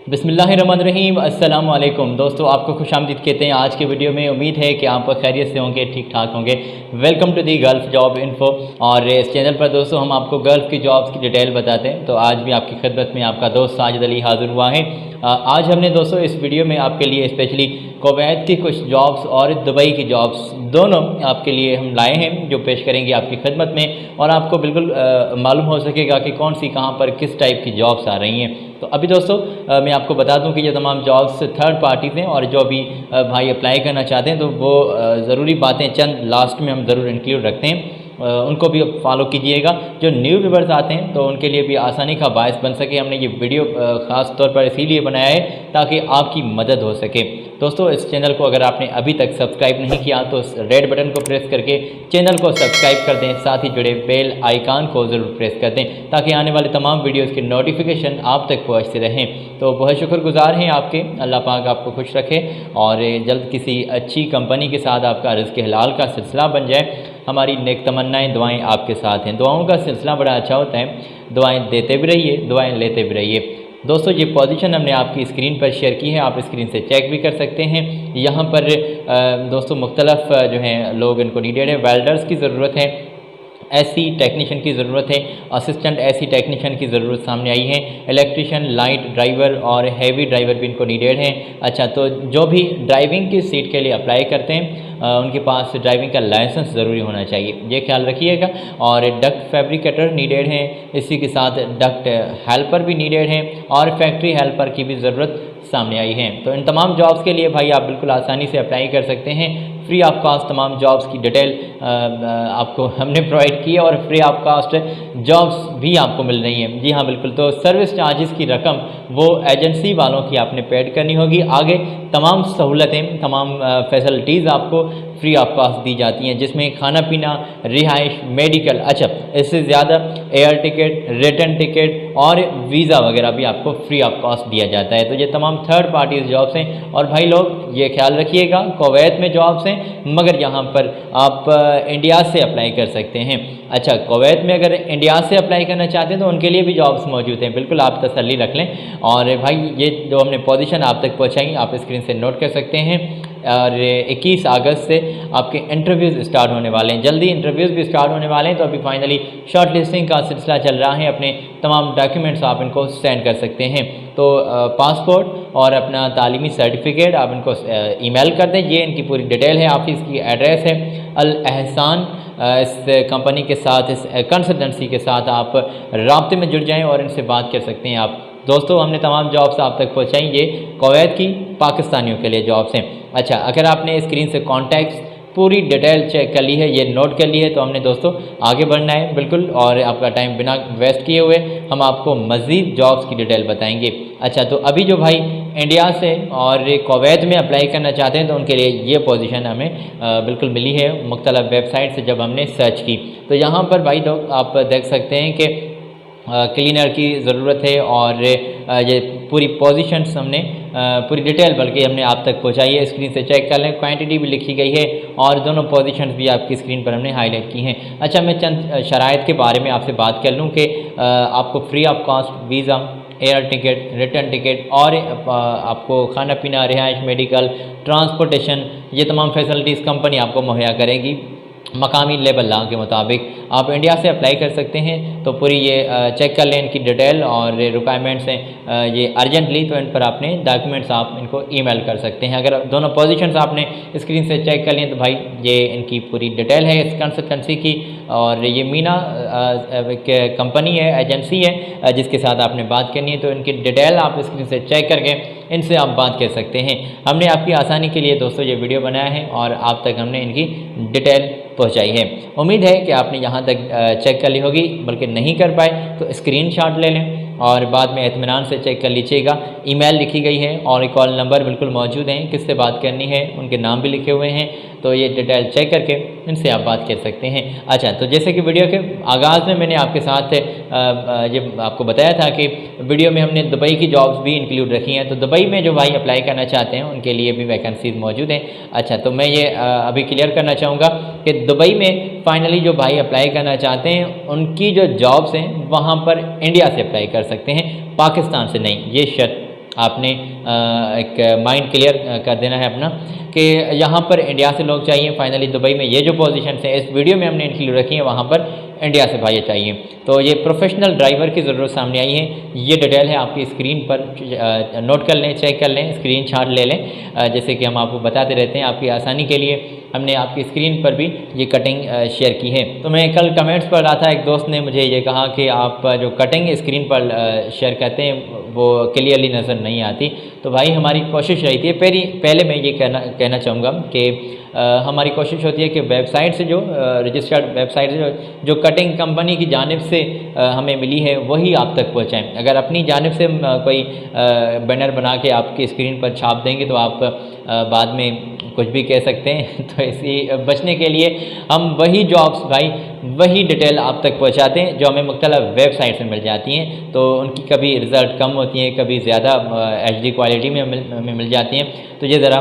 बिस्मिल्लाहिर्रहमानिर्रहीम। अस्सलाम वालेकुम दोस्तों, आपको खुशामदीद कहते हैं। आज के वीडियो में उम्मीद है कि आप खैरियत से होंगे, ठीक ठाक होंगे। Welcome to the Gulf job info. और इस चैनल पर दोस्तों हम आपको गल्फ़ की जॉब्स की डिटेल बताते हैं। तो आज भी आपकी खिदमत में आपका दोस्त साजिद अली हाज़िर हुआ है। आज हमने दोस्तों इस वीडियो में आपके लिए स्पेशली कुवैत की कुछ जॉब्स और दुबई की जॉब्स दोनों आपके लिए हम लाए हैं, जो पेश करेंगे आपकी खिदमत में। और आपको बिल्कुल मालूम हो सकेगा कि कौन सी कहाँ पर किस टाइप की जॉब्स आ रही हैं। तो अभी दोस्तों मैं आपको बता दूं कि ये तमाम जॉब्स थर्ड पार्टीज़ हैं, और जो भी भाई अप्लाई करना चाहते हैं तो वो ज़रूरी बातें चंद लास्ट में हम ज़रूर इंक्लूड रखते हैं, उनको भी फॉलो कीजिएगा। जो न्यू व्यूअर्स आते हैं तो उनके लिए भी आसानी का बायस बन सके, हमने ये वीडियो ख़ास तौर पर इसीलिए बनाया है ताकि आपकी मदद हो सके। दोस्तों इस चैनल को अगर आपने अभी तक सब्सक्राइब नहीं किया तो रेड बटन को प्रेस करके चैनल को सब्सक्राइब कर दें, साथ ही जुड़े बेल आइकान को ज़रूर प्रेस कर दें ताकि आने वाले तमाम वीडियोज़ की नोटिफिकेशन आप तक पहुँचते रहें। तो बहुत शुक्रगुजार हैं आपके, अल्लाह पाक आपको खुश रखे और जल्द किसी अच्छी कंपनी के साथ आपका रिज़्क़ हलाल का सिलसिला बन जाए। हमारी नेक तमन्नाएं दुआएं आपके साथ हैं। दुआओं का सिलसिला बड़ा अच्छा होता है, दुआएं देते भी रहिए, दुआएं लेते भी रहिए। दोस्तों ये पोजीशन हमने आपकी स्क्रीन पर शेयर की है, आप स्क्रीन से चेक भी कर सकते हैं। यहाँ पर दोस्तों मुख्तलफ जो हैं लोग इनको नीडेड है। वेल्डर्स की ज़रूरत है, एसी टेक्नीशियन की ज़रूरत है, असिस्टेंट एसी टेक्नीशियन की ज़रूरत सामने आई है, इलेक्ट्रिशियन, लाइट ड्राइवर और हैवी ड्राइवर भी इनको नीडेड है। अच्छा, तो जो भी ड्राइविंग की सीट के लिए अप्लाई करते हैं उनके पास ड्राइविंग का लाइसेंस ज़रूरी होना चाहिए, ये ख्याल रखिएगा। और डक्ट फैब्रिकेटर नीडेड हैं, इसी के साथ डक्ट हेल्पर भी नीडेड हैं और फैक्ट्री हेल्पर की भी ज़रूरत सामने आई है। तो इन तमाम जॉब्स के लिए भाई आप बिल्कुल आसानी से अप्लाई कर सकते हैं। फ्री ऑफ कास्ट तमाम जॉब्स की डिटेल आपको हमने प्रोवाइड की है और फ्री ऑफ कास्ट जॉब्स भी आपको मिल रही हैं। जी हाँ बिल्कुल। तो सर्विस चार्जेस की रकम वो एजेंसी वालों की आपने पेड करनी होगी। आगे तमाम सहूलतें, तमाम फैसिलिटीज़ आपको फ्री ऑफ कास्ट दी जाती हैं, जिसमें खाना पीना, रिहाइश, मेडिकल, अच्छा इससे ज़्यादा एयर टिकट, रिटर्न टिकट और वीज़ा वगैरह भी आपको फ्री ऑफ कास्ट दिया जाता है। तो ये तमाम थर्ड पार्टीज जॉब्स हैं। और भाई लोग ये ख्याल रखिएगा, कुवैत में जॉब्स हैं मगर यहाँ पर आप इंडिया से अप्लाई कर सकते हैं। अच्छा, कुवैत में अगर इंडिया से अप्लाई करना चाहते हैं तो उनके लिए भी जॉब्स मौजूद हैं, बिल्कुल आप तसल्ली रख लें। और भाई ये जो हमने पोजीशन आप तक पहुँचाई आप स्क्रीन से नोट कर सकते हैं। और 21 अगस्त से आपके इंटरव्यूज़ स्टार्ट होने वाले हैं, जल्दी इंटरव्यूज़ भी स्टार्ट होने वाले हैं। तो अभी फाइनली शॉर्ट लिस्टिंग का सिलसिला चल रहा है, अपने तमाम डॉक्यूमेंट्स आप इनको सेंड कर सकते हैं। तो पासपोर्ट और अपना तालीमी सर्टिफिकेट आप इनको ईमेल कर दें, ये इनकी पूरी डिटेल है। ऑफिस की एड्रेस है अल एहसान। इस कंपनी के साथ, इस कंसल्टेंसी के साथ आप राब्ते में जुड़ जाएँ और इनसे बात कर सकते हैं आप। दोस्तों हमने तमाम जॉब्स आप तक पहुँचाई, ये कुवैत की पाकिस्तानियों के लिए जॉब्स हैं। अच्छा, अगर आपने स्क्रीन से कॉन्टैक्ट्स पूरी डिटेल चेक कर ली है, ये नोट कर ली है, तो हमने दोस्तों आगे बढ़ना है बिल्कुल। और आपका टाइम बिना वेस्ट किए हुए हम आपको मज़ीद जॉब्स की डिटेल बताएंगे। अच्छा, तो अभी जो भाई इंडिया से और कुवैत में अप्लाई करना चाहते हैं तो उनके लिए ये पोजीशन हमें बिल्कुल मिली है मुख्तलिफ वेबसाइट से जब हमने सर्च की। तो यहाँ पर भाई लोग आप देख सकते हैं कि क्लीनर की ज़रूरत है और ये पूरी पोजीशंस हमने पूरी डिटेल बल्कि हमने आप तक पहुंचाई है। स्क्रीन से चेक कर लें, क्वांटिटी भी लिखी गई है और दोनों पोजीशंस भी आपकी स्क्रीन पर हमने हाईलाइट की हैं। अच्छा, मैं चंद शराइत के बारे में आपसे बात कर लूँ कि आपको free of cost visa, air ticket, return ticket और आपको खाना पीना, रिहाइश, मेडिकल, ट्रांसपोर्टेशन, ये तमाम फैसिलिटीज़ कंपनी आपको मुहैया करेगी मकामी लेबर लॉ के मुताबिक। आप इंडिया से अप्लाई कर सकते हैं। तो पूरी ये चेक कर लें इनकी डिटेल और रिक्वायरमेंट्स हैं ये अर्जेंटली, तो इन पर आपने डॉक्यूमेंट्स आप इनको ईमेल कर सकते हैं। अगर दोनों पोजीशंस आपने स्क्रीन से चेक कर लें तो भाई ये इनकी पूरी डिटेल है इस कंसल्टेंसी की। और ये मीना कंपनी है, एजेंसी है जिसके साथ आपने बात करनी है। तो इनकी डिटेल आप स्क्रीन से चेक करके इनसे आप बात कर सकते हैं। हमने आपकी आसानी के लिए दोस्तों ये वीडियो बनाया है और आप तक हमने इनकी डिटेल पहुंचाई है। उम्मीद है कि आपने यहाँ तक चेक कर ली होगी, बल्कि नहीं कर पाए तो स्क्रीनशॉट ले लें और बाद में इत्मीनान से चेक कर लीजिएगा। ईमेल लिखी गई है और कॉल नंबर बिल्कुल मौजूद हैं, किससे बात करनी है उनके नाम भी लिखे हुए हैं। तो ये डिटेल चेक करके इनसे आप बात कर सकते हैं। अच्छा, तो जैसे कि वीडियो के आगाज़ में मैंने आपके साथ ये आपको बताया था कि वीडियो में हमने दुबई की जॉब्स भी इंक्लूड रखी हैं। तो दुबई में जो भाई अप्लाई करना चाहते हैं उनके लिए भी वैकेंसीज मौजूद हैं। अच्छा, तो मैं ये अभी क्लियर करना चाहूँगा कि दुबई में फाइनली जो भाई अप्लाई करना चाहते हैं उनकी जो जॉब्स हैं वहाँ पर इंडिया से अप्लाई कर सकते हैं, पाकिस्तान से नहीं। ये शर्त आपने एक माइंड क्लियर कर देना है अपना कि यहाँ पर इंडिया से लोग चाहिए। फाइनली दुबई में ये जो पोजीशन है इस वीडियो में हमने इंक्लूड रखी है, वहाँ पर इंडिया से भाई चाहिए। तो ये प्रोफेशनल ड्राइवर की ज़रूरत सामने आई है। ये डिटेल है आपकी स्क्रीन पर, नोट कर लें, चेक कर लें, स्क्रीन शॉट ले लें। जैसे कि हम आपको बताते रहते हैं, आपकी आसानी के लिए हमने आपकी स्क्रीन पर भी ये कटिंग शेयर की है। तो मैं कल कमेंट्स पढ़ रहा था, एक दोस्त ने मुझे ये कहा कि आप जो कटिंग स्क्रीन पर शेयर करते हैं वो क्लियरली नज़र नहीं आती। तो भाई हमारी कोशिश रहती है, पहले मैं ये कहना चाहूँगा कि हमारी कोशिश होती है कि वेबसाइट से जो रजिस्टर्ड वेबसाइट से जो कटिंग कंपनी की जानिब से हमें मिली है वही आप तक पहुँचाएँ। अगर अपनी जानिब से कोई बैनर बना के आपकी स्क्रीन पर छाप देंगे तो आप बाद में कुछ भी कह सकते हैं। तो इसी बचने के लिए हम वही जॉब्स भाई वही डिटेल आप तक पहुंचाते हैं जो हमें मुख्तलिफ वेबसाइट से मिल जाती हैं। तो उनकी कभी रिज़ल्ट कम होती हैं, कभी ज़्यादा HD क्वालिटी में हमें मिल जाती हैं। तो ये ज़रा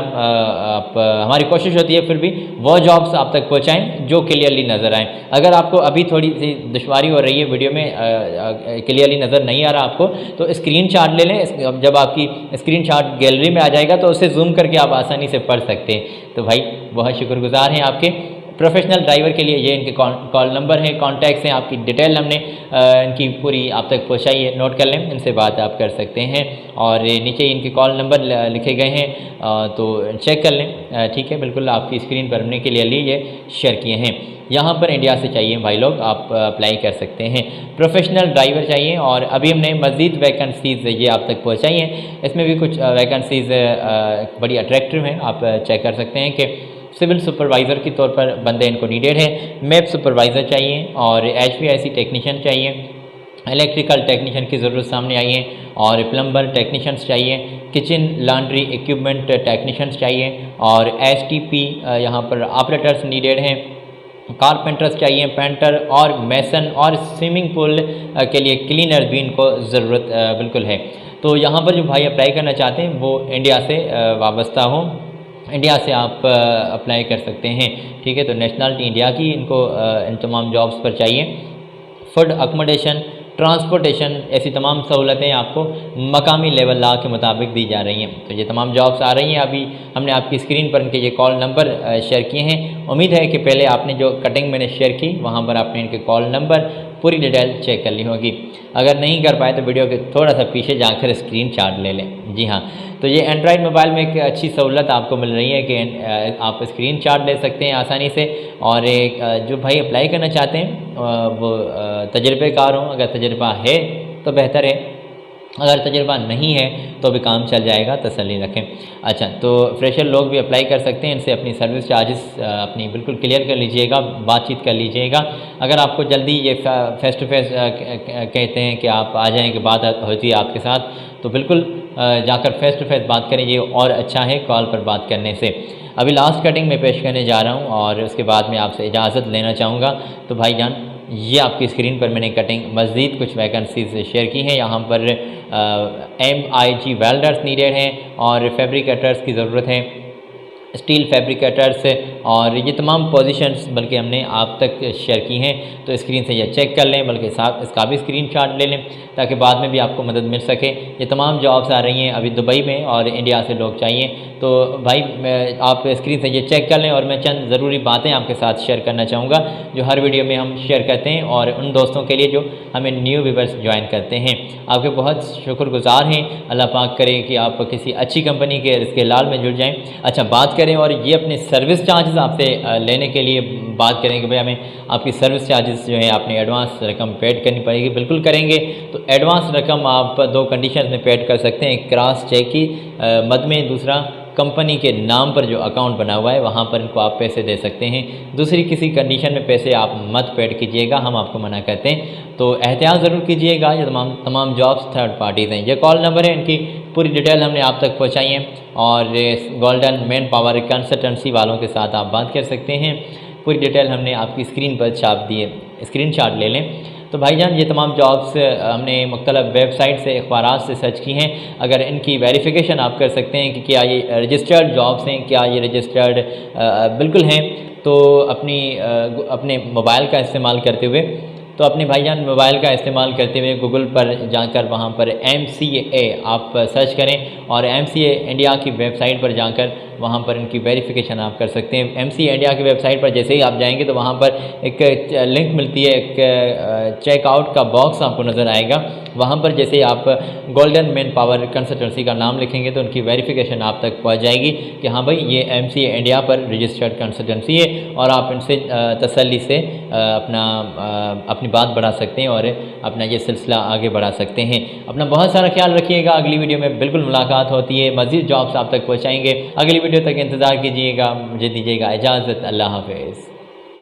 हमारी कोशिश होती है फिर भी वो जॉब्स आप तक पहुंचाएं जो क्लियरली नज़र आएँ। अगर आपको अभी थोड़ी सी दुश्वारी हो रही है, वीडियो में क्लियरली नज़र नहीं आ रहा आपको, तो स्क्रीनशॉट ले लें। जब आपकी स्क्रीनशॉट गैलरी में आ जाएगा तो उसे जूम करके आप आसानी से पढ़ सकते हैं। तो भाई बहुत शुक्रगुजार हैं आपके। प्रोफेशनल ड्राइवर के लिए ये इनके कॉल नंबर हैं, कॉन्टैक्ट्स हैं, आपकी डिटेल हमने इनकी पूरी आप तक पहुँचाई है, नोट कर लें, इनसे बात आप कर सकते हैं। और नीचे इनके कॉल नंबर लिखे गए हैं, तो चेक कर लें। ठीक है, बिल्कुल आपकी स्क्रीन पर हमने क्लियरली ये शेयर किए हैं। यहाँ पर इंडिया से चाहिए भाई लोग, आप अप्लाई कर सकते हैं। प्रोफेशनल ड्राइवर चाहिए और अभी हमने मज़ीद वैकेंसीज़ ये आप तक पहुँचाई हैं। इसमें भी कुछ वैकेंसीज़ बड़ी अट्रैक्टिव हैं, आप चेक कर सकते हैं कि सिविल सुपरवाइज़र के तौर पर बंदे इनको नीडेड है। मैप सुपरवाइज़र चाहिए और HVAC टेक्नीशियन चाहिए। इलेक्ट्रिकल टेक्नीशियन की ज़रूरत सामने आई है और प्लम्बर टेक्नीशियंस चाहिए। किचन लॉन्ड्री इक्विपमेंट टेक्नीशियंस चाहिए और STP यहाँ पर ऑपरेटर्स नीडेड हैं। कारपेंटर्स चाहिए, पेंटर और मैसन और स्विमिंग पूल के लिए क्लीनर भी इनको ज़रूरत बिल्कुल है। तो यहाँ पर जो भाई अप्लाई करना चाहते हैं वो इंडिया से वाबस्ता हो, इंडिया से आप अप्लाई कर सकते हैं। ठीक है, तो नेशनलिटी इंडिया की इनको इन तमाम जॉब्स पर चाहिए। फूड अकोमोडेशन, ट्रांसपोर्टेशन, ऐसी तमाम सहूलतें आपको मकामी लेवल लॉ के मुताबिक दी जा रही हैं। तो ये तमाम जॉब्स आ रही हैं। अभी हमने आपकी स्क्रीन पर इनके ये कॉल नंबर शेयर किए हैं। उम्मीद है कि पहले आपने जो कटिंग मैंने शेयर की वहाँ पर आपने इनके कॉल नंबर पूरी डिटेल चेक कर ली होगी। अगर नहीं कर पाए तो वीडियो के थोड़ा सा पीछे जाकर स्क्रीनशॉट ले लें। जी हाँ, तो ये एंड्रॉयड मोबाइल में एक अच्छी सहूलत आपको मिल रही है कि आप स्क्रीनशॉट ले सकते हैं आसानी से। और जो भाई अप्लाई करना चाहते हैं वो तजर्बेकार हों। अगर तजर्बा है तो बेहतर है, अगर तजर्बा नहीं है तो भी काम चल जाएगा, तसल्ली रखें। अच्छा, तो फ्रेशर लोग भी अप्लाई कर सकते हैं। इनसे अपनी सर्विस चार्जेस अपनी बिल्कुल क्लियर कर लीजिएगा, बातचीत कर लीजिएगा। अगर आपको जल्दी ये फेस टू फेस कहते हैं कि आप आ जाएँ कि बात होती है आपके साथ, तो बिल्कुल जाकर फेस टू फेस बात करें, ये और अच्छा है कॉल पर बात करने से। अभी लास्ट कटिंग में पेश करने जा रहा हूँ और उसके बाद मैं आपसे इजाज़त लेना चाहूँगा। तो भाईजान, ये आपकी स्क्रीन पर मैंने कटिंग मज़ीद कुछ वैकेंसीज शेयर की हैं। यहाँ पर MIG वेल्डर्स नीडेड हैं और फैब्रिकेटर्स की ज़रूरत है, स्टील फैब्रिकेटर्स, और ये तमाम पोजीशंस बल्कि हमने आप तक शेयर की हैं। तो स्क्रीन से ये चेक कर लें, बल्कि साथ इसका भी स्क्रीनशॉट ले लें ताकि बाद में भी आपको मदद मिल सके। ये तमाम जॉब्स आ रही हैं अभी दुबई में और इंडिया से लोग चाहिए। तो भाई आप स्क्रीन से ये चेक कर लें और मैं चंद ज़रूरी बातें आपके साथ शेयर करना चाहूँगा जो हर वीडियो में हम शेयर करते हैं और उन दोस्तों के लिए जो हमें न्यू व्यूअर्स ज्वाइन करते हैं। आपके बहुत शुक्रगुजार हैं। अल्लाह पाक करे कि आप किसी अच्छी कंपनी के इसके लाल में जुड़ जाएँ। अच्छा, बात करें और ये अपने सर्विस चार्जेस आपसे लेने के लिए बात करें कि भाई हमें आपकी सर्विस चार्जेस जो है आपने एडवांस रकम पेड करनी पड़ेगी। बिल्कुल करेंगे। तो एडवांस रकम आप दो कंडीशन में पेड कर सकते हैं। क्रॉस चेक की मद में, दूसरा कंपनी के नाम पर जो अकाउंट बना हुआ है वहाँ पर इनको आप पैसे दे सकते हैं। दूसरी किसी कंडीशन में पैसे आप मत पेड कीजिएगा, हम आपको मना करते हैं। तो एहतियात ज़रूर कीजिएगा। ये तमाम जॉब्स थर्ड पार्टीज़ हैं। ये कॉल नंबर है, इनकी पूरी डिटेल हमने आप तक पहुँचाई है और गोल्डन मैन पावर कंसल्टेंसी वालों के साथ आप बात कर सकते हैं। पूरी डिटेल हमने आपकी स्क्रीन पर छाप दी है, स्क्रीनशॉट ले लें। तो भाईजान, ये तमाम जॉब्स हमने मुख्तलिफ वेबसाइट से, अखबारात से सर्च की हैं। अगर इनकी वेरिफिकेशन आप कर सकते हैं कि क्या ये रजिस्टर्ड जॉब्स हैं, क्या ये रजिस्टर्ड बिल्कुल हैं, तो अपने मोबाइल का इस्तेमाल करते हुए तो अपने भाईजान मोबाइल का इस्तेमाल करते हुए गूगल पर जाकर वहाँ पर MCA आप सर्च करें और MCA इंडिया की वेबसाइट पर जाकर वहाँ पर इनकी वेरिफिकेशन आप कर सकते हैं। MCA इंडिया की वेबसाइट पर जैसे ही आप जाएंगे तो वहाँ पर एक लिंक मिलती है, एक चेकआउट का बॉक्स आपको नज़र आएगा। वहाँ पर जैसे आप गोल्डन मैन पावर कंसल्टेंसी का नाम लिखेंगे तो उनकी वेरिफिकेशन आप तक पहुँच जाएगी कि हाँ भाई ये MCA इंडिया पर रजिस्टर्ड कंसल्टेंसी है, और आप इनसे तसल्ली से अपनी बात बढ़ा सकते हैं और अपना ये सिलसिला आगे बढ़ा सकते हैं। अपना बहुत सारा ख्याल रखिएगा। अगली वीडियो में बिल्कुल मुलाकात होती है, मज़ीद जॉब्स आप तक पहुँचाएँगे। अगली वीडियो तक इंतज़ार कीजिएगा। मुझे दीजिएगा इजाज़त। अल्लाह हाफ़िज़।